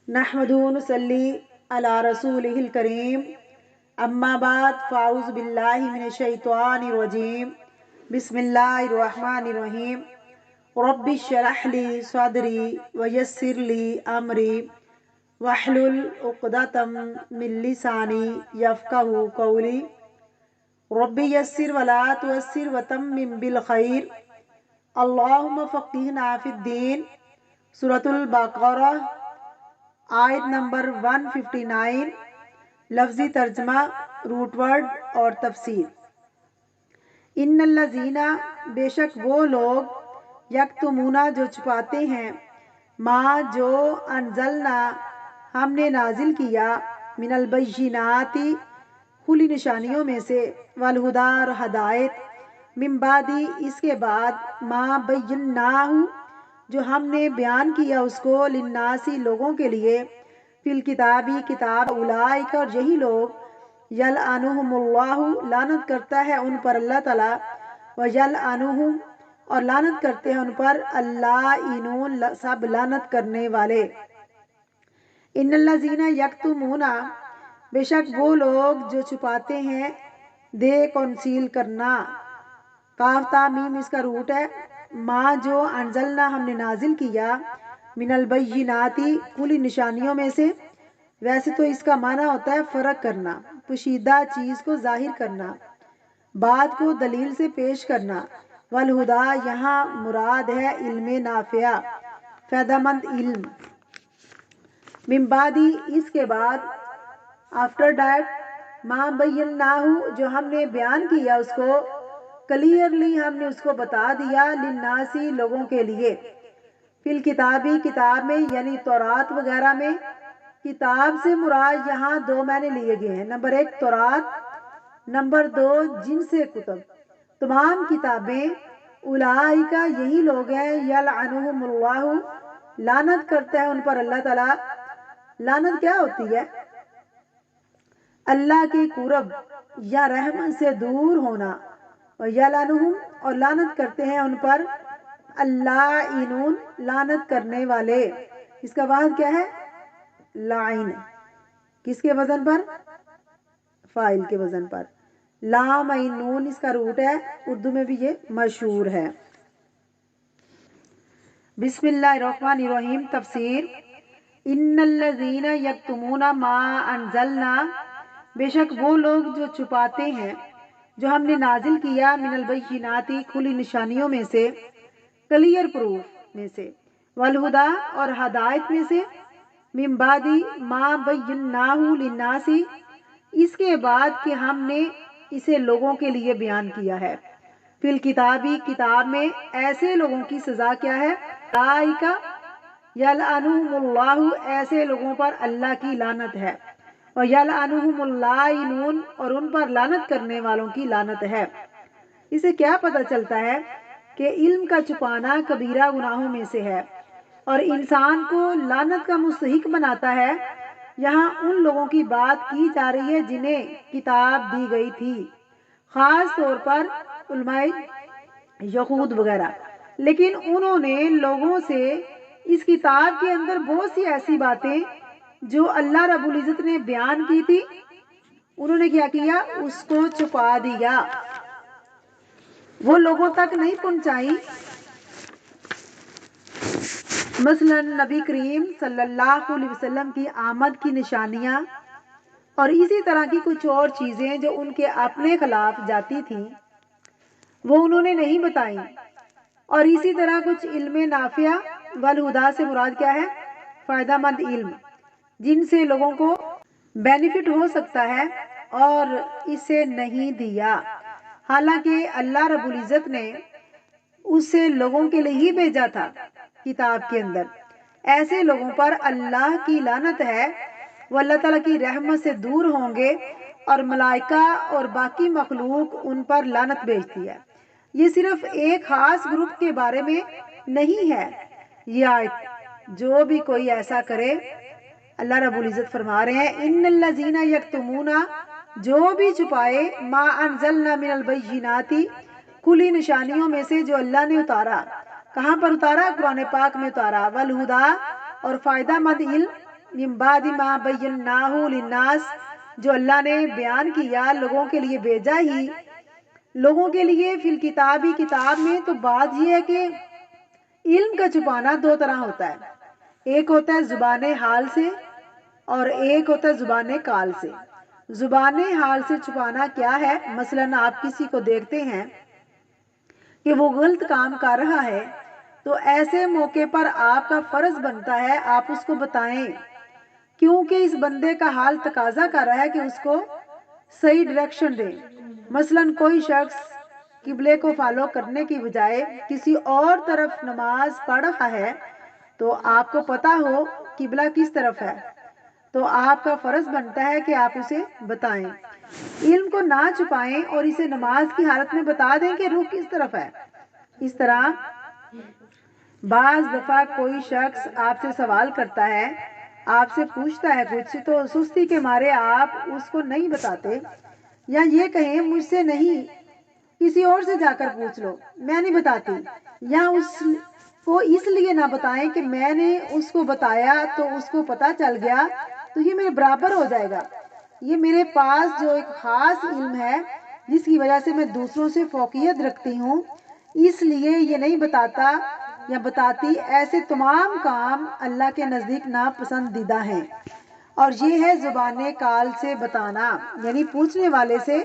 نحمدہ و نصلی علی رسولہ الکریم اما بعد فاعوذ باللہ من الشیطان الرجیم بسم اللہ الرحمن الرحیم رب اشرح لی صدری ویسر لی امری واحلل عقدۃ من لسانی یفقہوا قولی رب یسر ولا تعسر وتمم بالخیر اللہم فقہنا فی الدین۔ سورۃ البقرہ آیت نمبر 159، لفظی ترجمہ، روٹ ورڈ اور تفسیر۔ ان الذین، بے شک وہ لوگ، یکتمون جو چھپاتے ہیں، ما جو انزلنا ہم نے نازل کیا، من البینات کھلی نشانیوں میں سے، والہدی اور ہدایت، من بعد اس کے بعد، ما بیناہ جو ہم نے بیان کیا اس کو، للناس لوگوں کے لیے، فی الکتاب کتاب، اولئک اور یہی لوگ، یلعنہم اللہ لعنت کرتا ہے ان پر اللہ تعالیٰ، ویلعنہم اور لعنت کرتے ہیں ان پر اللائنون سب لعنت کرنے والے۔ ان الذین یکتمون، بے شک وہ لوگ جو چھپاتے ہیں، دے کنسیل کرنا، کاف تا میم اس کا روٹ ہے، ما جو انزلنا ہم نے نازل کیا، من البینات کھلی نشانیوں میں سے۔ ویسے تو اس کا معنی ہوتا ہے فرق کرنا، پوشیدہ چیز کو ظاہر کرنا، بات کو دلیل سے پیش کرنا۔ والہدی یہاں مراد ہے علم نافع، فائدہ مند علم۔ من بعد اس کے بعد، آفٹر دیٹ، ما بیناہ جو ہم نے بیان کیا اس کو، کلیئرلی ہم نے اس کو بتا دیا، للناس لوگوں کے لیے، فی الکتاب کتاب میں، یعنی تورات وغیرہ میں۔ کتاب سے مراد یہاں دو معنی لیے گئے ہیں، نمبر 1 تورات، نمبر 2 جن سے کتب، تمام کتابیں۔ اولئک یہی لوگ ہیں، یلعنہم اللہ لعنت کرتا ہے ان پر اللہ تعالیٰ۔ لعنت کیا ہوتی ہے؟ اللہ کے قرب یا رحمت سے دور ہونا۔ یلعنہم اور لعنت کرتے ہیں ان پر اللائنون لعنت کرنے والے۔ اس کا واحد کیا ہے؟ لعین۔ کس کے وزن پر؟ فاعل کے وزن پر۔ لام عین نون اس کا روٹ ہے، اردو میں بھی یہ مشہور ہے۔ بسم اللہ الرحمن الرحیم۔ تفسیر۔ ان الذین یکتمون ما انزلنا، بے شک وہ لوگ جو چھپاتے ہیں جو ہم نے نازل کیا، من البینات کھلی نشانیوں میں سے، کلیئر پروف میں سے، والہدی اور ہدایت میں سے، من بعد ما بیناہ للناس اس کے بعد کہ ہم نے اسے لوگوں کے لیے بیان کیا ہے، فی الکتاب کتاب میں۔ ایسے لوگوں کی سزا کیا ہے؟ اولئک یلعنہم اللہ ایسے لوگوں پر اللہ کی لعنت ہے، ویلعنہم اللائنون اور ان پر لعنت کرنے والوں کی لعنت ہے۔ اسے کیا پتہ چلتا ہے کہ علم کا چھپانا کبیرہ گناہوں میں سے ہے اور انسان کو لعنت کا مستحق بناتا ہے۔ یہاں ان لوگوں کی بات کی جا رہی ہے جنہیں کتاب دی گئی تھی، خاص طور پر علماء یہود وغیرہ، لیکن انہوں نے لوگوں سے اس کتاب کے اندر بہت سی ایسی باتیں جو اللہ رب العزت نے بیان کی تھی، انہوں نے کیا کیا؟ اس کو چھپا دیا، وہ لوگوں تک نہیں پہنچائی۔ مثلا نبی کریم صلی اللہ علیہ وسلم کی آمد کی نشانیاں اور اسی طرح کی کچھ اور چیزیں جو ان کے اپنے خلاف جاتی تھیں، وہ انہوں نے نہیں بتائیں۔ اور اسی طرح کچھ علم نافع، والہدی سے مراد کیا ہے؟ فائدہ مند علم، جن سے لوگوں کو بینیفٹ ہو سکتا ہے، اور اسے نہیں دیا، حالانکہ اللہ رب العزت نے اسے لوگوں کے لیے ہی بھیجا تھا کتاب کے اندر۔ ایسے لوگوں پر اللہ کی لعنت ہے، وہ اللہ تعالیٰ کی رحمت سے دور ہوں گے، اور ملائکہ اور باقی مخلوق ان پر لعنت بھیجتی ہے۔ یہ صرف ایک خاص گروپ کے بارے میں نہیں ہے یہ آیت، جو بھی کوئی ایسا کرے، اللہ رب العزت فرما رہے ہیں، ان الذین یکتمون جو بھی چھپائے، ما انزلنا من البینات کھلی نشانیوں میں سے جو اللہ نے اتارا۔ کہاں پر اتارا؟ قرآن پاک میں اتارا۔ والہدی اور فائدہ مند علم، من بعد ما بیناہ للناس، جو اللہ نے بیان کیا لوگوں کے لیے بھیجا ہی لوگوں کے لیے فی الکتاب ہی کتاب میں۔ تو بات یہ ہے کہ علم کا چھپانا دو طرح ہوتا ہے، ایک ہوتا ہے زبان حال سے اور ایک ہوتا ہے زبان قال سے۔ زبان حال سے چھپانا کیا ہے؟ مثلاً آپ کسی کو دیکھتے ہیں کہ وہ غلط کام کر رہا ہے، تو ایسے موقع پر آپ کا فرض بنتا ہے آپ اس کو بتائیں، کیونکہ اس بندے کا حال تقاضا کر رہا ہے کہ اس کو صحیح ڈائریکشن دیں۔ مثلاً کوئی شخص قبلے کو فالو کرنے کی بجائے کسی اور طرف نماز پڑھ رہا ہے، تو آپ کو پتا ہو قبلہ کس طرف ہے، تو آپ کا فرض بنتا ہے کہ آپ اسے بتائیں، علم کو نہ چھپائیں اور اسے نماز کی حالت میں بتا دیں کہ رخ کس طرف ہے۔ اس طرح بعض دفعہ کوئی شخص آپ سے سوال کرتا ہے، آپ سے پوچھتا ہے کچھ، تو سستی کے مارے آپ اس کو نہیں بتاتے، یا یہ کہیں مجھ سے نہیں کسی اور سے جا کر پوچھ لو، میں نہیں بتاتی، یا اس کو اس لیے نہ بتائیں کہ میں نے اس کو بتایا تو اس کو پتا چل گیا تو یہ میرے برابر ہو جائے گا، یہ میرے پاس جو ایک خاص علم ہے جس کی وجہ سے میں دوسروں سے فوقیت رکھتی ہوں، اس لیے یہ نہیں بتاتا یا بتاتی۔ ایسے تمام کام اللہ کے نزدیک ناپسندیدہ ہیں، اور یہ ہے زبان قال سے بتانا، یعنی پوچھنے والے سے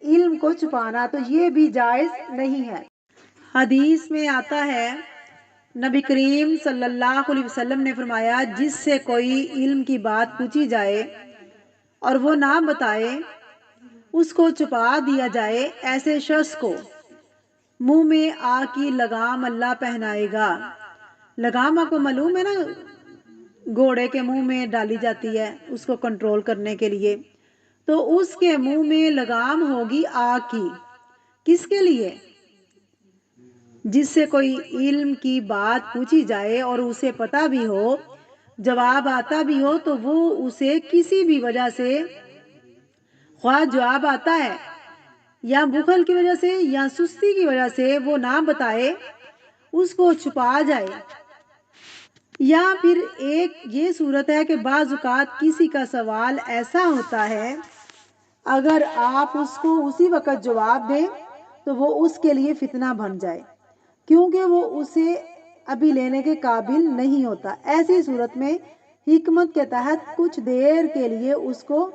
علم کو چھپانا، تو یہ بھی جائز نہیں ہے۔ حدیث میں آتا ہے نبی کریم صلی اللہ علیہ وسلم نے فرمایا، جس سے کوئی علم کی بات پوچھی جائے اور وہ نہ بتائے، اس کو چھپا دیا جائے، ایسے شخص کو منہ میں آگ کی لگام اللہ پہنائے گا۔ لگام آپ کو معلوم ہے نا، گھوڑے کے منہ میں ڈالی جاتی ہے اس کو کنٹرول کرنے کے لیے، تو اس کے منہ میں لگام ہوگی آگ کی۔ کس کے لیے؟ جس سے کوئی علم کی بات پوچھی جائے اور اسے پتہ بھی ہو، جواب آتا بھی ہو، تو وہ اسے کسی بھی وجہ سے، خواہ جواب آتا ہے یا بخل کی وجہ سے یا سستی کی وجہ سے، وہ نہ بتائے، اس کو چھپا جائے۔ یا پھر ایک یہ صورت ہے کہ بعض اوقات کسی کا سوال ایسا ہوتا ہے، اگر آپ اس کو اسی وقت جواب دیں تو وہ اس کے لیے فتنہ بن جائے، کیونکہ وہ اسے ابھی لینے کے قابل نہیں ہوتا۔ ایسی صورت میں حکمت کے تحت کچھ دیر کے لیے اس کو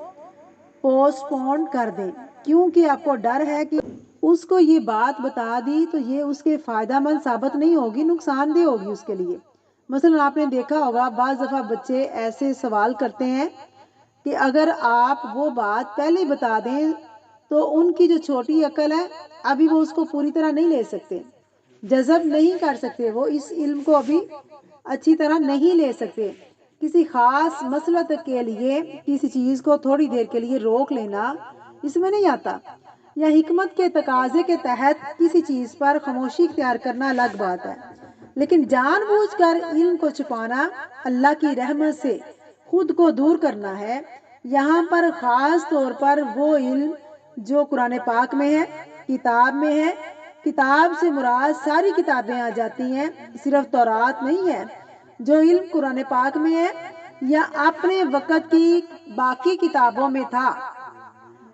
پوسٹ پون کر دیں، کیونکہ آپ کو ڈر ہے کہ اس کو یہ بات بتا دی تو یہ اس کے فائدہ مند ثابت نہیں ہوگی، نقصان دہ ہوگی اس کے لیے۔ مثلا آپ نے دیکھا ہوگا بعض دفعہ بچے ایسے سوال کرتے ہیں کہ اگر آپ وہ بات پہلے بتا دیں تو ان کی جو چھوٹی عقل ہے ابھی وہ اس کو پوری طرح نہیں لے سکتے، جذب نہیں کر سکتے، وہ اس علم کو ابھی اچھی طرح نہیں لے سکتے۔ کسی خاص مصلحت کے لیے کسی چیز کو تھوڑی دیر کے لیے روک لینا اس میں نہیں آتا، یا حکمت کے تقاضے کے تحت کسی چیز پر خاموشی اختیار کرنا الگ بات ہے، لیکن جان بوجھ کر علم کو چھپانا اللہ کی رحمت سے خود کو دور کرنا ہے۔ یہاں پر خاص طور پر وہ علم جو قرآن پاک میں ہے، کتاب میں ہے، کتاب سے مراد ساری کتابیں آ جاتی ہیں، صرف تورات نہیں ہے، جو علم قرآن پاک میں ہے یا اپنے وقت کی باقی کتابوں میں تھا،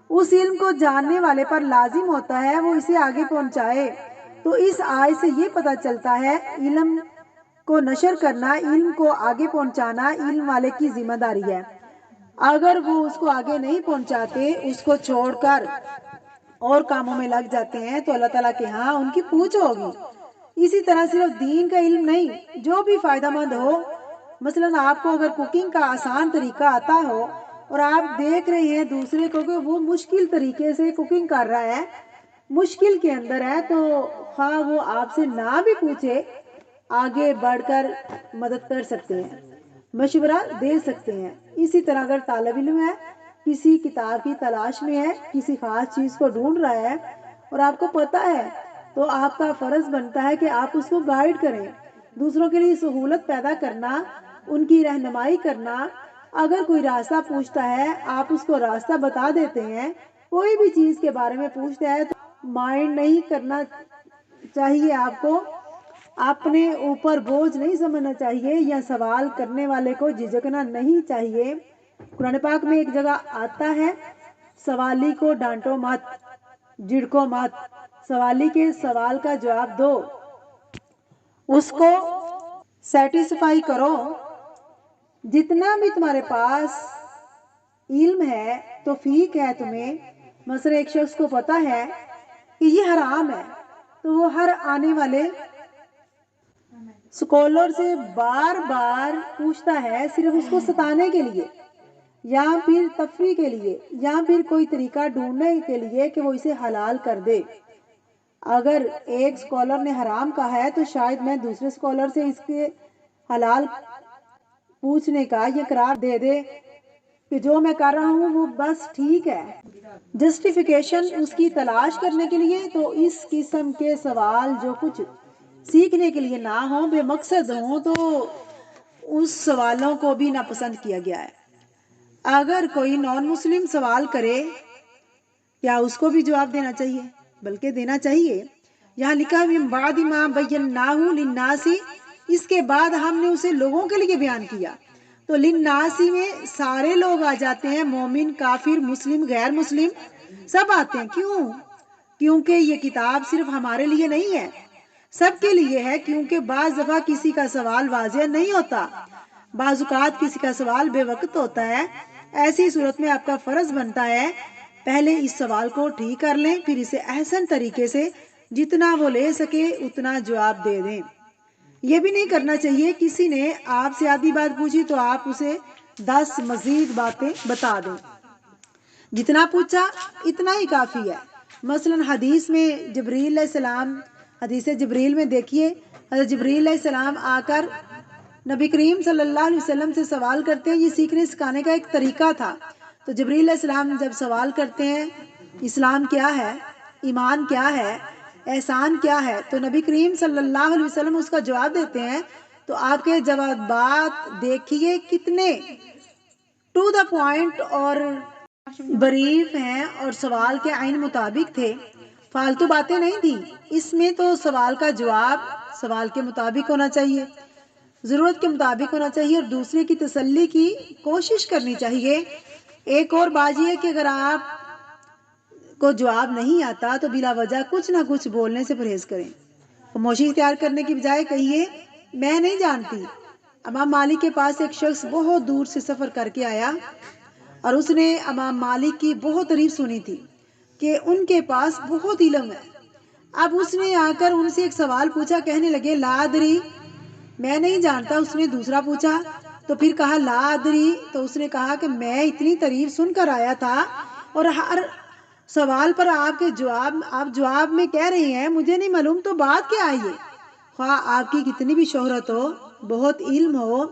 اس علم کو جاننے والے پر لازم ہوتا ہے وہ اسے آگے پہنچائے۔ تو اس آیت سے یہ پتہ چلتا ہے علم کو نشر کرنا، علم کو آگے پہنچانا علم والے کی ذمہ داری ہے۔ اگر وہ اس کو آگے نہیں پہنچاتے، اس کو چھوڑ کر اور کاموں میں لگ جاتے ہیں، تو اللہ تعالیٰ کے ہاں ان کی پوچھ ہوگی۔ اسی طرح صرف دین کا علم نہیں، جو بھی فائدہ مند ہو، مثلاً آپ کو اگر کوکنگ کا آسان طریقہ آتا ہو اور آپ دیکھ رہے ہیں دوسرے کو کہ وہ مشکل طریقے سے کوکنگ کر رہا ہے، مشکل کے اندر ہے، تو خواہ وہ آپ سے نہ بھی پوچھے، آگے بڑھ کر مدد کر سکتے ہیں، مشورہ دے سکتے ہیں۔ اسی طرح اگر طالب علم ہے، کسی کتاب کی تلاش میں ہے، کسی خاص چیز کو ڈھونڈ رہا ہے اور آپ کو پتہ ہے، تو آپ کا فرض بنتا ہے کہ آپ اس کو گائیڈ کریں، دوسروں کے لیے سہولت پیدا کرنا، ان کی رہنمائی کرنا۔ اگر کوئی راستہ پوچھتا ہے آپ اس کو راستہ بتا دیتے ہیں، کوئی بھی چیز کے بارے میں پوچھتا ہے تو مائنڈ نہیں کرنا چاہیے آپ کو، اپنے اوپر بوجھ نہیں سمجھنا چاہیے یا سوال کرنے والے کو جھجکنا نہیں چاہیے۔ قرآن پاک میں ایک جگہ آتا ہے سوالی کو ڈانٹو مت، جھڑکو مت، سوالی کے سوال کا جواب دو، اس کو سیٹسفائی کرو۔ جتنا بھی تمہارے پاس علم ہے، توفیق ہے تمہیں، مثلا ایک شخص کو پتا ہے کہ یہ حرام ہے، تو وہ ہر آنے والے اسکالر سے بار بار پوچھتا ہے، صرف اس کو ستانے کے لیے یا پھر تفریح کے لیے یا پھر کوئی طریقہ ڈھونڈنے کے لیے کہ وہ اسے حلال کر دے۔ اگر ایک اسکالر نے حرام کہا ہے تو شاید میں دوسرے اسکالر سے اس کے حلال پوچھنے کا یہ قرار دے دے کہ جو میں کر رہا ہوں وہ بس ٹھیک ہے، جسٹیفیکیشن اس کی تلاش کرنے کے لیے۔ تو اس قسم کے سوال جو کچھ سیکھنے کے لیے نہ ہوں، بے مقصد ہوں، تو اس سوالوں کو بھی ناپسند کیا گیا ہے۔ اگر کوئی نان مسلم سوال کرے، کیا اس کو بھی جواب دینا چاہیے؟ بلکہ دینا چاہیے۔ یہاں لکھا ہے من بعد ما بیناہ للناس، اس کے بعد ہم نے اسے لوگوں کے لیے بیان کیا۔ تو للناس میں سارے لوگ آ جاتے ہیں، مومن، کافر، مسلم، غیر مسلم، سب آتے ہیں۔ کیوں؟ کیونکہ یہ کتاب صرف ہمارے لیے نہیں ہے، سب کے لیے ہے۔ کیونکہ بعض دفعہ کسی کا سوال واضح نہیں ہوتا، بعض اوقات کسی کا سوال بے وقت ہوتا ہے۔ ایسی صورت میں آپ کا فرض بنتا ہے پہلے اس سوال کو ٹھیک کر لیں، پھر اسے احسن طریقے سے جتنا وہ لے سکے اتنا جواب دے دیں۔ یہ بھی نہیں کرنا چاہیے کسی نے آپ سے آدھی بات پوچھی تو آپ اسے 10 مزید باتیں بتا دیں، جتنا پوچھا اتنا ہی کافی ہے۔ مثلا حدیث میں جبریل علیہ السلام، حدیث جبریل میں دیکھیے، حضرت جبریل علیہ السلام آ کر نبی کریم صلی اللہ علیہ وسلم سے سوال کرتے ہیں۔ یہ سیکھنے سکھانے کا ایک طریقہ تھا۔ تو جبریل علیہ السلام جب سوال کرتے ہیں اسلام کیا ہے، ایمان کیا ہے، احسان کیا ہے، تو نبی کریم صلی اللہ علیہ وسلم اس کا جواب دیتے ہیں۔ تو آپ کے جوابات دیکھیے کتنے ٹو دا پوائنٹ اور بریف ہیں، اور سوال کے عین مطابق تھے، فالتو باتیں نہیں تھیں۔ اس میں تو سوال کا جواب سوال کے مطابق ہونا چاہیے، ضرورت کے مطابق ہونا چاہیے، اور دوسرے کی تسلی کی کوشش کرنی چاہیے۔ ایک اور بات یہ ہے کہ اگر آپ کو جواب نہیں آتا تو بلا وجہ کچھ نہ کچھ بولنے سے پرہیز کریں۔ خاموشی اختیار کرنے کی بجائے کہیے میں نہیں جانتی۔ امام مالک کے پاس ایک شخص بہت دور سے سفر کر کے آیا اور اس نے امام مالک کی بہت تعریف سنی تھی کہ ان کے پاس بہت علم ہے۔ اب اس نے آ کر ان سے ایک سوال پوچھا، کہنے لگے لا ادری، میں نہیں جانتا۔ اس نے دوسرا پوچھا تو پھر کہا لا ادری، تو اس نے کہا کہ میں اتنی تعریف سن کر آیا تھا اور ہر سوال پر آپ جواب میں کہہ رہے ہیں مجھے نہیں معلوم، تو بات کیا ہے یہ؟ خواہ آپ کی کتنی بھی شہرت ہو، بہت علم ہو،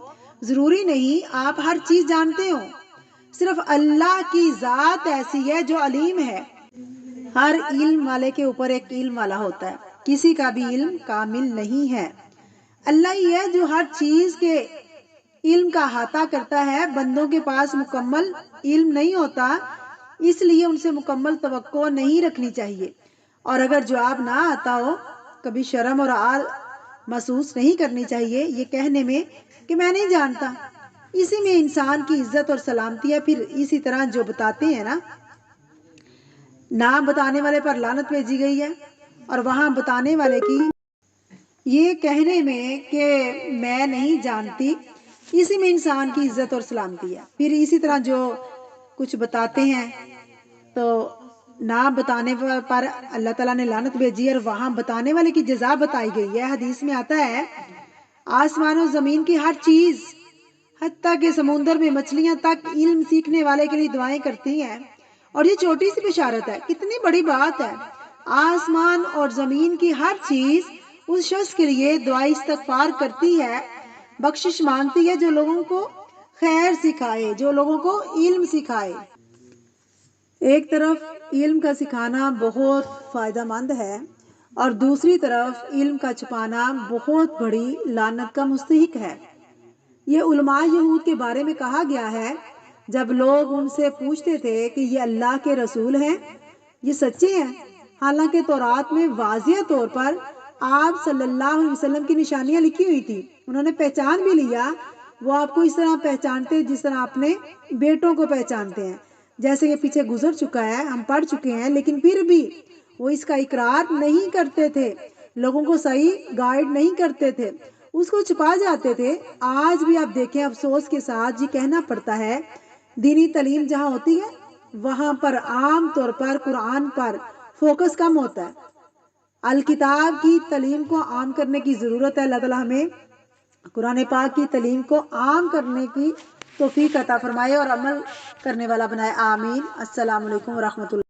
ضروری نہیں آپ ہر چیز جانتے ہو۔ صرف اللہ کی ذات ایسی ہے جو علیم ہے۔ ہر علم والے کے اوپر ایک علم والا ہوتا ہے، کسی کا بھی علم کامل نہیں ہے۔ اللہ ہی ہے جو ہر چیز کے علم کا احاطہ کرتا ہے۔ بندوں کے پاس مکمل علم نہیں ہوتا، اس لیے ان سے مکمل توقع نہیں رکھنی چاہیے، اور اگر جواب نہ آتا ہو کبھی شرم اور عار محسوس نہیں کرنی چاہیے یہ کہنے میں کہ میں نہیں جانتا۔ اسی میں انسان کی عزت اور سلامتی ہے۔ پھر اسی طرح جو بتاتے ہیں نہ بتانے والے پر لعنت بھیجی گئی ہے، اور وہاں بتانے والے کی یہ کہنے میں کہ میں نہیں جانتی، اسی میں انسان کی عزت اور سلامتی ہے۔ پھر اسی طرح جو کچھ بتاتے ہیں تو نہ بتانے پر اللہ تعالیٰ نے لعنت بھیجی ہے، اور وہاں بتانے والے کی جزا بتائی گئی ہے۔ حدیث میں آتا ہے آسمان و زمین کی ہر چیز، حتیٰ کہ سمندر میں مچھلیاں تک علم سیکھنے والے کے لیے دعائیں کرتی ہیں، اور یہ چھوٹی سی بشارت ہے، کتنی بڑی بات ہے۔ آسمان اور زمین کی ہر چیز اس شخص کے لیے دعائیں استغفار کرتی ہے، بخشش مانگتی ہے جو لوگوں کو خیر سکھائے، جو لوگوں کو علم سکھائے۔ ایک طرف علم کا سکھانا بہت فائدہ مند ہے، اور دوسری طرف علم کا چھپانا بہت بڑی لعنت کا مستحق ہے۔ یہ علماء یہود کے بارے میں کہا گیا ہے، جب لوگ ان سے پوچھتے تھے کہ یہ اللہ کے رسول ہیں، یہ سچے ہیں، حالانکہ تورات میں واضح طور پر آپ صلی اللہ علیہ وسلم کی نشانیاں لکھی ہوئی تھی، انہوں نے پہچان بھی لیا، وہ آپ کو اس طرح پہچانتے جس طرح اپنے بیٹوں کو پہچانتے ہیں، جیسے یہ پیچھے گزر چکا ہے، ہم پڑھ چکے ہیں، لیکن پھر بھی وہ اس کا اقرار نہیں کرتے تھے، لوگوں کو صحیح گائیڈ نہیں کرتے تھے، اس کو چھپا جاتے تھے۔ آج بھی آپ دیکھیں افسوس کے ساتھ یہ کہنا پڑتا ہے، دینی تعلیم جہاں ہوتی ہے وہاں پر عام طور پر قرآن پر فوکس کم ہوتا ہے۔ الکتاب کی تعلیم کو عام کرنے کی ضرورت ہے۔ اللہ تعالیٰ ہمیں قرآن پاک کی تعلیم کو عام کرنے کی توفیق عطا فرمائے اور عمل کرنے والا بنائے، آمین۔ السلام علیکم ورحمۃ اللہ۔